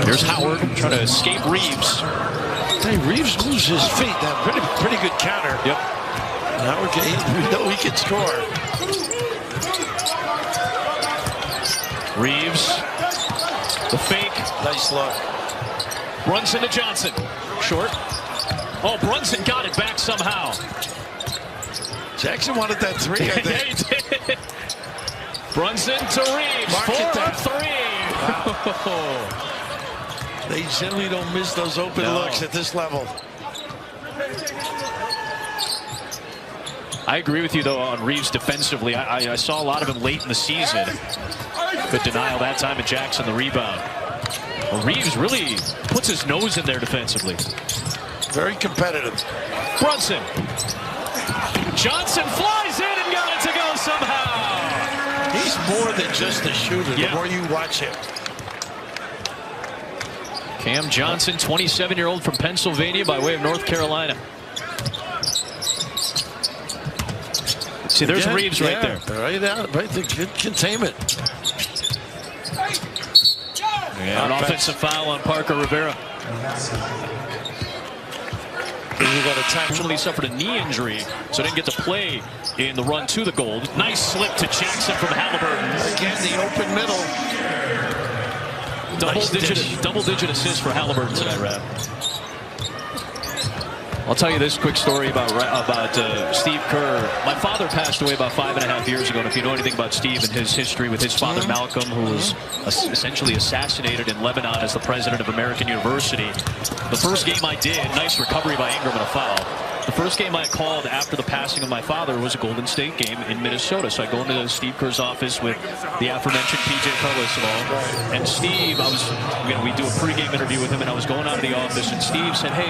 Here's Howard trying to escape Reeves. Hey, Reeves moves his feet. That pretty good counter. Yep. Howard, we know he can score. Reeves, the fake. Nice look. Brunson to Johnson. Short. Oh, Brunson got it back somehow. Jackson wanted that three, I think. Yeah, he did. Brunson to Reeves. Mark it down. 4-3. Wow. They generally don't miss those open looks at this level. I agree with you, though, on Reeves defensively. I saw a lot of him late in the season. Good denial that time at Jackson, the rebound. Well, Reeves really puts his nose in there defensively. Very competitive. Brunson. Johnson flies in and got it to go somehow. He's more than just a shooter the more you watch him. Cam Johnson, 27-year-old from Pennsylvania by way of North Carolina. See, there's Reeves right there. Right out, right there. Good containment. Yeah, an offensive foul on Parker Rivera. He got a time. He suffered a knee injury, so didn't get to play in the run to the gold. Nice slip to Jackson from Halliburton. Again, the open middle. Double-digit assist for Halliburton tonight, Rab. I'll tell you this quick story about Steve Kerr. My father passed away about 5.5 years ago, and if you know anything about Steve and his history with his father Malcolm, who was essentially assassinated in Lebanon as the president of American University, the first game I did, nice recovery by Ingram and a foul. The first game I called after the passing of my father was a Golden State game in Minnesota. So I go into Steve Kerr's office with the aforementioned PJ Carlos and Steve. We do a pregame interview with him, and I was going out of the office, and Steve said, "Hey,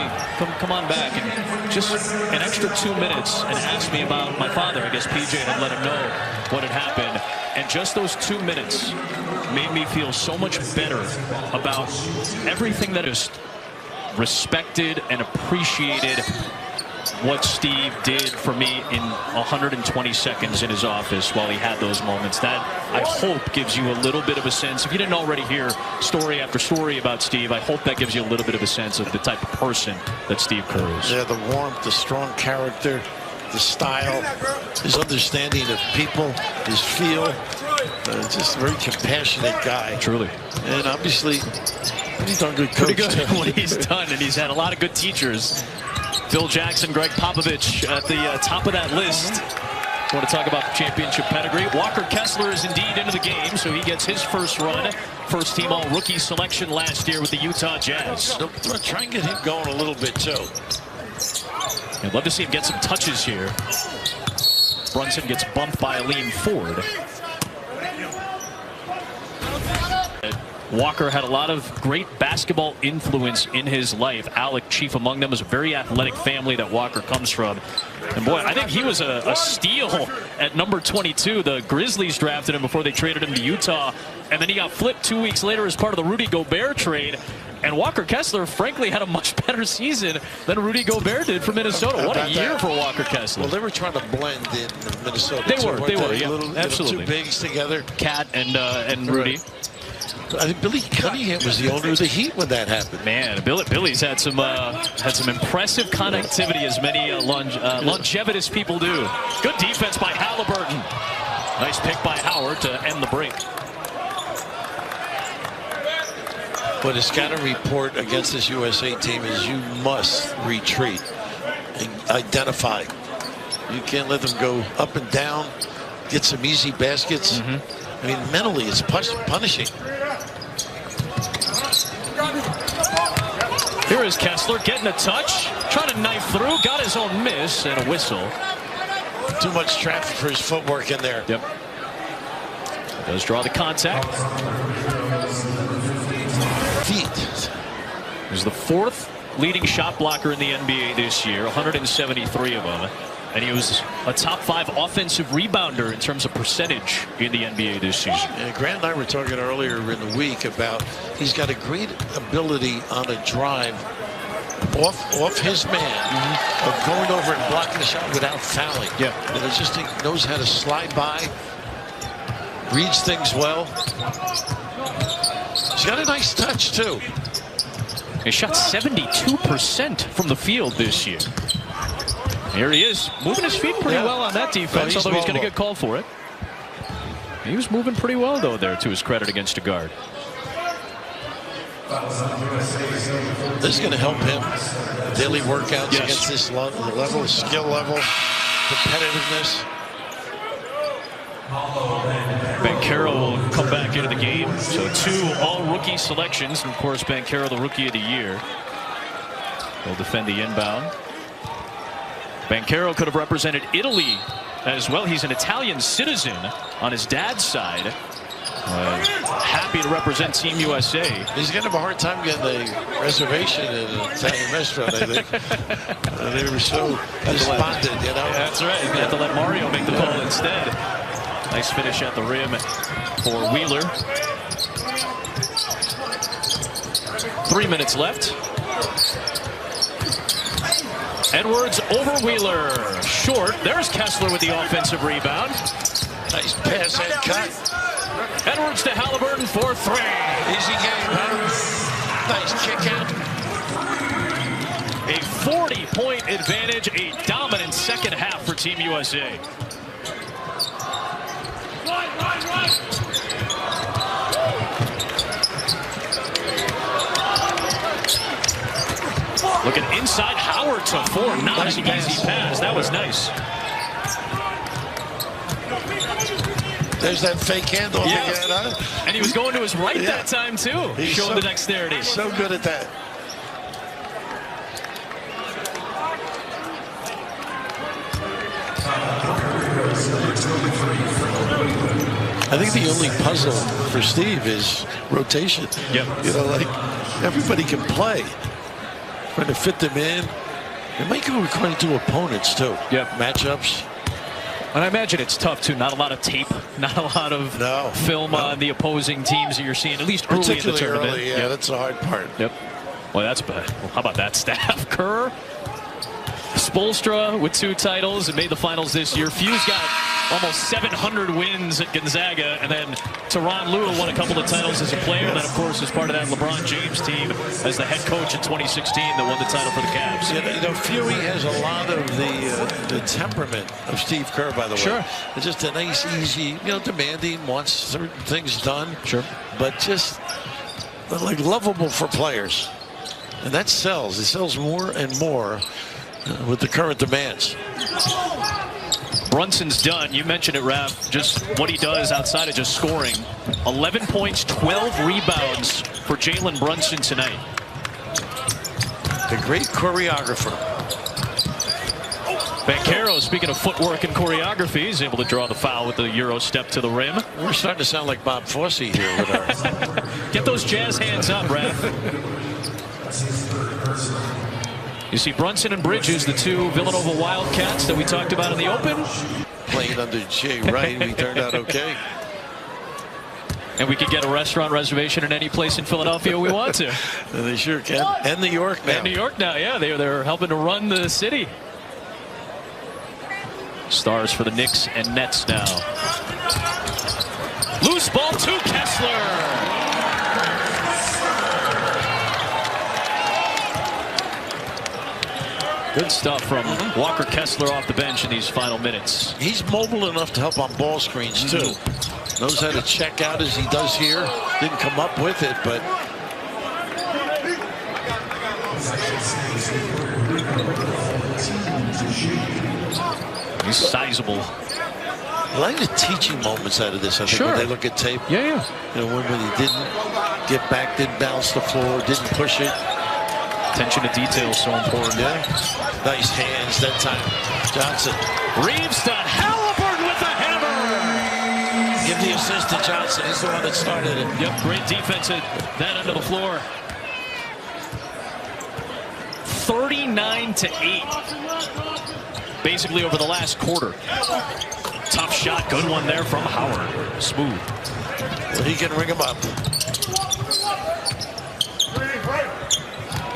come on back," and just an extra 2 minutes, and asked me about my father. I guess PJ had let him know what had happened, and just those 2 minutes made me feel so much better about everything that is respected and appreciated. What Steve did for me in 120 seconds in his office while he had those moments. That, I hope, gives you a little bit of a sense. If you didn't already hear story after story about Steve, I hope that gives you a little bit of a sense of the type of person that Steve Kerr is. Yeah, the warmth, the strong character, the style, his understanding of people, his feel. Just a very compassionate guy. Truly. And obviously, pretty darn good coach. Pretty good what he's done, and he's had a lot of good teachers. Phil Jackson, Greg Popovich at the top of that list. Want to talk about the championship pedigree. Walker Kessler is indeed into the game, so he gets his first run. First team all-rookie selection last year with the Utah Jazz. Try and get him going a little bit, too. I'd love to see him get some touches here. Brunson gets bumped by Aleem Ford. Walker had a lot of great basketball influence in his life. Alec chief among them. Is a very athletic family that Walker comes from. And boy, I think he was a steal at number 22. The Grizzlies drafted him before they traded him to Utah. And then he got flipped 2 weeks later as part of the Rudy Gobert trade. And Walker Kessler, frankly, had a much better season than Rudy Gobert did for Minnesota. What a year for Walker Kessler. Well, they were trying to blend in Minnesota. They were, yeah, little, absolutely. Two bigs together. Cat and Rudy. I think Billy Cunningham was the owner of the Heat when that happened. Man, Billy's had some impressive connectivity, as many longevitous people do. Good defense by Halliburton. Nice pick by Howard to end the break. What a scouting report against this USA team is you must retreat and identify. You can't let them go up and down, get some easy baskets. I mean, mentally, it's punishing. Here is Kessler getting a touch, trying to knife through, got his own miss and a whistle. Too much traffic for his footwork in there. Yep. Does draw the contact. Feet. He's the 4th leading shot blocker in the NBA this year, 173 of them. And he was a top 5 offensive rebounder in terms of percentage in the NBA this season. Yeah, Grant and I were talking earlier in the week about he's got a great ability on a drive off his man of going over and blocking the shot without fouling. Yeah. And it's just he knows how to slide by, reads things well. He's got a nice touch too. He shot 72% from the field this year. Here he is, moving his feet pretty well on that defense, although he's going to get called for it. He was moving pretty well, though, there, to his credit, against a guard. This is going to help him. Daily workouts against this level, skill level, competitiveness. Banchero will come back into the game. So 2 all-rookie selections. And, of course, Banchero, the Rookie of the Year. He'll defend the inbound. Banchero could have represented Italy as well. He's an Italian citizen on his dad's side. Happy to represent Team USA. He's going to have a hard time getting a reservation in an Italian restaurant, I think. They were so despondent, you know. Yeah, that's right. He's going to have to let Mario make the call instead. Nice finish at the rim for Wheeler. 3 minutes left. Edwards over Wheeler. Short. There's Kessler with the offensive rebound. Nice pass and cut. Edwards to Halliburton for 3. Easy game, huh? Nice kick out. A 40-point advantage. A dominant second half for Team USA. Looking inside, Howard to 4. Not an easy pass. That was nice. There's that fake handoff again, huh? And he was going to his right that time, too. He showed the dexterity. So good at that. I think the only puzzle for Steve is rotation. Yep. You know, like, everybody can play. Trying to fit them in. It might go according to opponents, too. Yep. Matchups. And I imagine it's tough, too. Not a lot of tape. Not a lot of film on the opposing teams that you're seeing, at least early in the tournament. Early, yeah, that's the hard part. Yep. Well, that's bad. Well, how about that staff? Kerr, Spoelstra with 2 titles and made the finals this year. Few's got almost 700 wins at Gonzaga, and then Tyronn Lue won a couple of titles as a player. And then, of course, as part of that LeBron James team as the head coach in 2016 that won the title for the Cavs. You know, Fury has a lot of the temperament of Steve Kerr, by the way. Sure. It's just a nice, easy, you know, demanding, wants certain things done. Sure. But just, like, lovable for players. And that sells. It sells more and more with the current demands. Brunson's done. You mentioned it, Raph. Just what he does outside of just scoring. 11 points, 12 rebounds for Jalen Brunson tonight. The great choreographer. Banchero, speaking of footwork and choreography, is able to draw the foul with the Euro step to the rim. We're starting to sound like Bob Fosse here with our... Get those jazz hands up, Raph. You see Brunson and Bridges, the two Villanova Wildcats that we talked about in the Open. Playing under Jay Wright, we turned out okay. And we could get a restaurant reservation in any place in Philadelphia we want to. They sure can. And New York now. And New York now, yeah. They're helping to run the city. Stars for the Knicks and Nets now. Loose ball to Kessler. Good stuff from Walker Kessler off the bench in these final minutes. He's mobile enough to help on ball screens, too. Knows how to check out as he does here. Didn't come up with it, but... He's sizable. I like the teaching moments out of this. I think when they look at tape. Yeah. You know, when he didn't get back, didn't bounce the floor, didn't push it. Attention to detail is so important. Yeah. Nice hands that time. Johnson. Reeves to Halliburton with the hammer. Give the assist to Johnson. He's the one that started it. Yep, great defense at that end of the floor. 39-8. Basically over the last quarter. Tough shot, good one there from Howard. Smooth. Well, he can ring him up.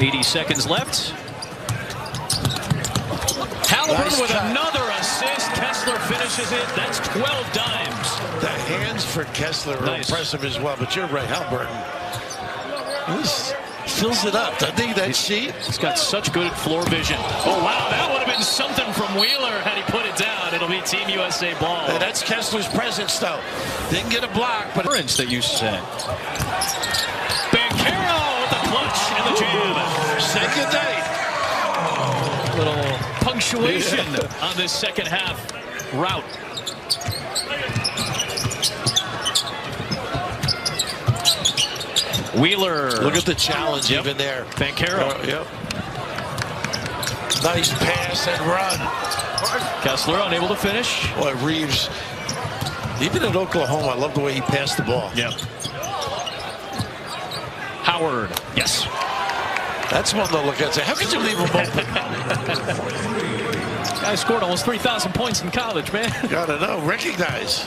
80 seconds left. Halliburton with another assist. Kessler finishes it. That's 12 dimes. The hands for Kessler are impressive as well, but you're right, Halliburton. He fills it up, doesn't he, that sheet? He's got such good floor vision. Oh, wow, that would have been something from Wheeler had he put it down. It'll be Team USA ball. And that's Kessler's presence, though. Didn't get a block, but... That you said. Banchero with the clutch and the jam. Say good night. Little punctuation on this second half route. Wheeler. Look at the challenge even there. Banchero. Yep. Nice pass and run. Kessler unable to finish. Boy, Reeves, even in Oklahoma, I love the way he passed the ball. Yep. Howard. Yes. That's one to look at and say, how could you leave him open? Guy scored almost 3,000 points in college, man. Gotta know. Recognize.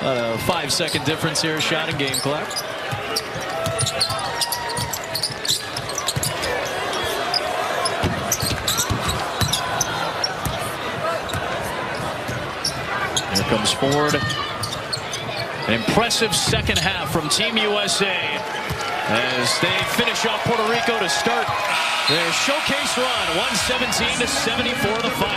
A 5-second difference here, shot and game clock. Here comes Ford. An impressive second half from Team USA as they finish off Puerto Rico to start their showcase run. 117-74 the final.